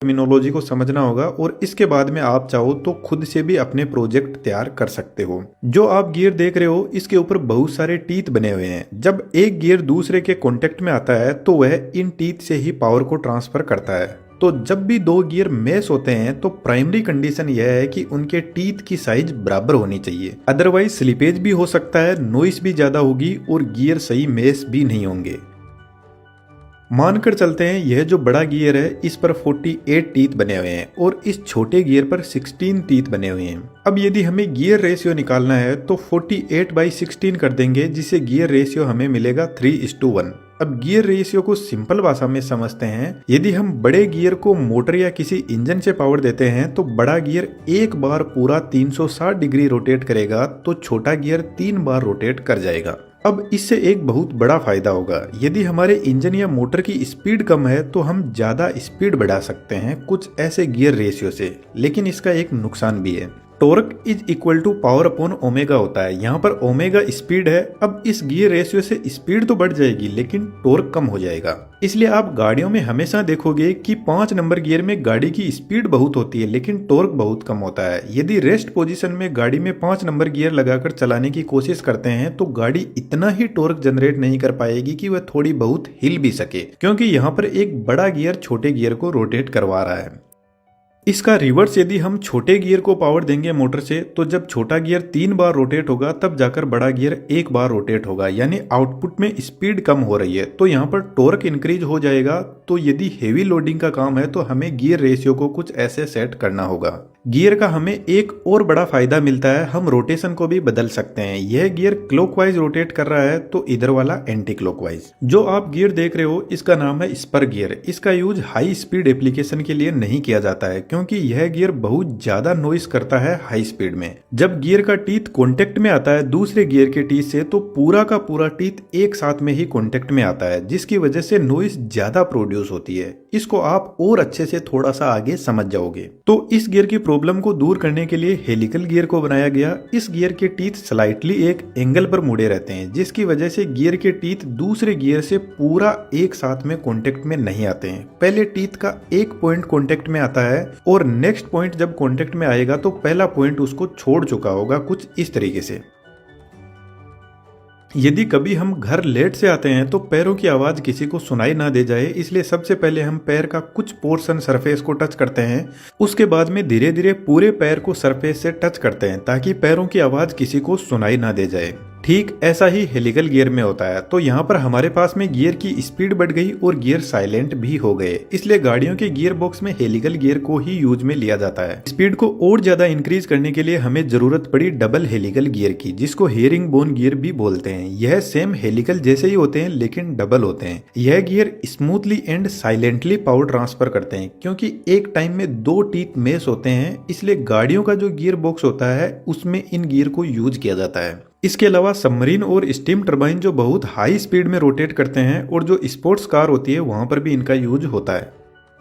Terminology को समझना होगा और इसके बाद में आप चाहो तो खुद से भी अपने प्रोजेक्ट तैयार कर सकते हो। जो आप गियर देख रहे हो इसके ऊपर बहुत सारे टीथ बने हुए हैं। जब एक गियर दूसरे के कांटेक्ट में आता है तो वह इन टीथ से ही पावर को ट्रांसफर करता है। तो जब भी दो गियर मैच होते हैं तो प्राइमरी कंडीशन यह है कि उनके टीथ की साइज बराबर होनी चाहिए, अदरवाइज स्लिपेज भी हो सकता है, नॉइस भी ज्यादा होगी और गियर सही मैच भी नहीं होंगे। मानकर चलते हैं यह जो बड़ा गियर है इस पर 48 टीथ बने हुए हैं और इस छोटे गियर पर 16 टीथ बने हुए हैं। अब यदि हमें गियर रेशियो निकालना है तो 48/16 कर देंगे, जिससे गियर रेशियो हमें मिलेगा 3:1। अब गियर रेशियो को सिंपल भाषा में समझते हैं। यदि हम बड़े गियर को मोटर या किसी इंजन से पावर देते हैं तो बड़ा गियर एक बार पूरा 360 डिग्री रोटेट करेगा तो छोटा गियर 3 बार रोटेट कर जाएगा। अब इससे एक बहुत बड़ा फायदा होगा। यदि हमारे इंजन या मोटर की स्पीड कम है तो हम ज्यादा स्पीड बढ़ा सकते हैं कुछ ऐसे गियर रेशियो से, लेकिन इसका एक नुकसान भी है। Torque is equal to power upon omega होता है। यहाँ पर ओमेगा स्पीड है। अब इस गियर रेशियो से स्पीड तो बढ़ जाएगी लेकिन टॉर्क कम हो जाएगा। इसलिए आप गाड़ियों में हमेशा देखोगे कि 5 नंबर गियर में गाड़ी की स्पीड बहुत होती है लेकिन टॉर्क बहुत कम होता है। यदि रेस्ट पोजीशन में गाड़ी में 5 नंबर गियर लगाकर चलाने की कोशिश करते हैं तो गाड़ी इतना ही टॉर्क जनरेट नहीं कर पाएगी कि वह थोड़ी बहुत हिल भी सके, क्योंकि यहाँ पर एक बड़ा गियर छोटे गियर को रोटेट करवा रहा है। इसका रिवर्स यदि हम छोटे गियर को पावर देंगे मोटर से तो जब छोटा गियर 3 बार रोटेट होगा तब जाकर बड़ा गियर 1 बार रोटेट होगा, यानी आउटपुट में स्पीड कम हो रही है तो यहाँ पर टॉर्क इंक्रीज हो जाएगा। तो यदि हेवी लोडिंग का काम है तो हमें गियर रेशियो को कुछ ऐसे सेट करना होगा। गियर का हमें एक और बड़ा फायदा मिलता है, हम रोटेशन को भी बदल सकते हैं। यह गियर क्लॉकवाइज रोटेट कर रहा है तो इधर वाला एंटी क्लॉकवाइज। जो आप गियर देख रहे हो इसका नाम है स्पर गियर। इसका यूज हाई स्पीड एप्लीकेशन के लिए नहीं किया जाता है क्योंकि यह गियर बहुत ज्यादा नॉइस करता है हाई स्पीड में। जब गियर का टीथ कॉन्टेक्ट में आता है दूसरे गियर के टीथ से तो पूरा का पूरा टीथ एक साथ में ही कॉन्टेक्ट में आता है, जिसकी वजह से नॉइस ज्यादा प्रोड्यूस होती है। इसको आप और अच्छे से थोड़ा सा आगे समझ जाओगे। तो इस गियर की प्रॉब्लम को दूर करने के लिए हेलिकल गियर को बनाया गया। इस गियर के टीथ स्लाइटली एक एंगल पर मुड़े रहते हैं, जिसकी वजह से गियर के टीथ दूसरे गियर से पूरा एक साथ में कांटेक्ट में नहीं आते हैं। पहले टीथ का एक पॉइंट कांटेक्ट में आता है और नेक्स्ट पॉइंट जब कांटेक्ट में आएगा तो पहला पॉइंट उसको छोड़ चुका होगा, कुछ इस तरीके से। यदि कभी हम घर लेट से आते हैं तो पैरों की आवाज किसी को सुनाई ना दे जाए, इसलिए सबसे पहले हम पैर का कुछ पोर्शन सरफेस को टच करते हैं। उसके बाद में धीरे धीरे पूरे पैर को सरफेस से टच करते हैं ताकि पैरों की आवाज किसी को सुनाई ना दे जाए। ठीक ऐसा ही हेलिकल गियर में होता है। तो यहाँ पर हमारे पास में गियर की स्पीड बढ़ गई और गियर साइलेंट भी हो गए, इसलिए गाड़ियों के गियर बॉक्स में हेलिकल गियर को ही यूज में लिया जाता है। स्पीड को और ज्यादा इंक्रीज करने के लिए हमें जरूरत पड़ी डबल हेलिकल गियर की, जिसको हेरिंग बोन गियर भी बोलते हैं। यह सेम हेलिकल जैसे ही होते हैं लेकिन डबल होते हैं। यह gear smoothly and silently power transfer करते हैं। क्योंकि एक टाइम में 2 टीथ मैच होते हैं, इसलिए गाड़ियों का जो गियर बॉक्स होता है उसमें इन गियर को यूज किया जाता है। इसके अलावा सबमरीन और स्टीम टरबाइन जो बहुत हाई स्पीड में रोटेट करते हैं और जो स्पोर्ट्स कार होती है वहां पर भी इनका यूज होता है।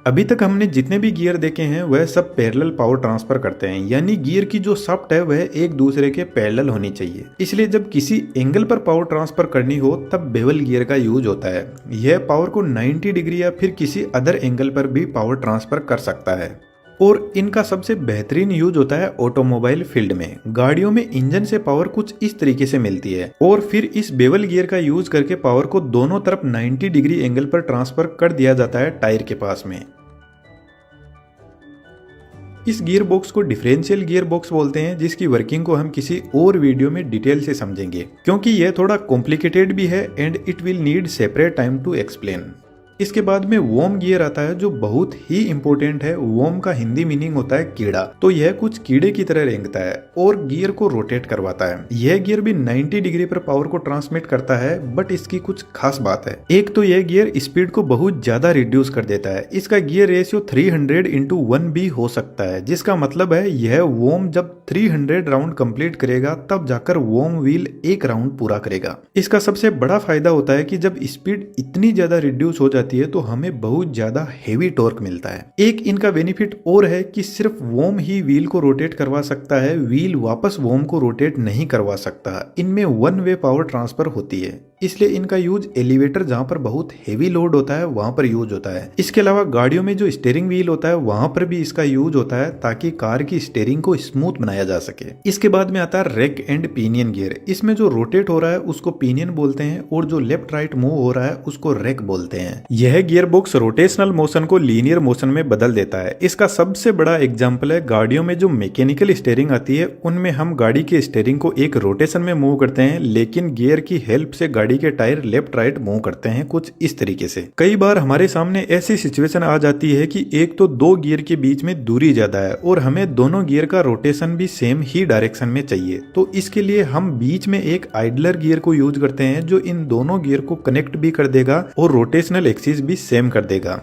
अभी तक हमने जितने भी गियर देखे हैं वह सब पैरेलल पावर ट्रांसफर करते हैं, यानी गियर की जो शाफ्ट है वह एक दूसरे के पैरेलल होनी चाहिए। इसलिए जब किसी एंगल पर पावर ट्रांसफर करनी हो तब बेवल गियर का यूज होता है। यह पावर को 90 डिग्री या फिर किसी अदर एंगल पर भी पावर ट्रांसफर कर सकता है। और इनका सबसे बेहतरीन यूज होता है ऑटोमोबाइल फील्ड में। गाड़ियों में इंजन से पावर कुछ इस तरीके से मिलती है और फिर इस बेवल गियर का यूज करके पावर को दोनों तरफ 90 डिग्री एंगल पर ट्रांसफर कर दिया जाता है टायर के पास में। इस गियर बॉक्स को डिफरेंशियल गियर बॉक्स बोलते हैं, जिसकी वर्किंग को हम किसी और वीडियो में डिटेल से समझेंगे क्योंकि यह थोड़ा कॉम्प्लिकेटेड भी है and it will need separate time to explain. इसके बाद में वोम गियर आता है जो बहुत ही इंपॉर्टेंट है। वोम का हिंदी मीनिंग होता है कीड़ा। तो यह कुछ कीड़े की तरह रेंगता है और गियर को रोटेट करवाता है। यह गियर भी 90 डिग्री पर पावर को ट्रांसमिट करता है, बट इसकी कुछ खास बात है। एक तो यह गियर स्पीड को बहुत ज्यादा रिड्यूस कर देता है। इसका गियर रेशियो 300:1 भी हो सकता है, जिसका मतलब है यह वोम जब 300 राउंड कंप्लीट करेगा तब जाकर वोम व्हील एक राउंड पूरा करेगा। इसका सबसे बड़ा फायदा होता है कि जब स्पीड इतनी ज्यादा रिड्यूस हो जाती है तो हमें बहुत ज्यादा हेवी टॉर्क मिलता है। एक इनका बेनिफिट और है कि सिर्फ वोम ही व्हील को रोटेट करवा सकता है, व्हील वापस वोम को रोटेट नहीं करवा सकता। इनमें वन वे पावर ट्रांसफर होती है, इसलिए इनका यूज एलिवेटर जहां पर बहुत हेवी लोड होता है वहां पर यूज होता है। इसके अलावा गाड़ियों में जो स्टीयरिंग व्हील होता है वहां पर भी इसका यूज होता है ताकि कार की स्टीयरिंग को स्मूथ बनाया जा सके। इसके बाद में आता है रैक एंड पिनियन गियर। इसमें जो रोटेट हो रहा है उसको पिनियन बोलते हैं और जो लेफ्ट राइट मूव हो रहा है उसको रैक बोलते हैं। यह गियर बॉक्स रोटेशनल मोशन को लीनियर मोशन में बदल देता है। इसका सबसे बड़ा एग्जाम्पल है गाड़ियों में जो मैकेनिकल स्टीयरिंग आती है, उनमें हम गाड़ी के स्टीयरिंग को एक रोटेशन में मूव करते हैं, लेकिन गियर की हेल्प से गाड़ी के टायर लेफ्ट राइट मूव करते हैं कुछ इस तरीके से। कई बार हमारे सामने ऐसी सिचुएशन आ जाती है कि एक तो दो गियर के बीच में दूरी ज्यादा है और हमें दोनों गियर का रोटेशन भी सेम ही डायरेक्शन में चाहिए, तो इसके लिए हम बीच में एक आइडलर गियर को यूज करते हैं जो इन दोनों गियर को कनेक्ट भी कर देगा और रोटेशनल एक्सिस भी सेम कर देगा।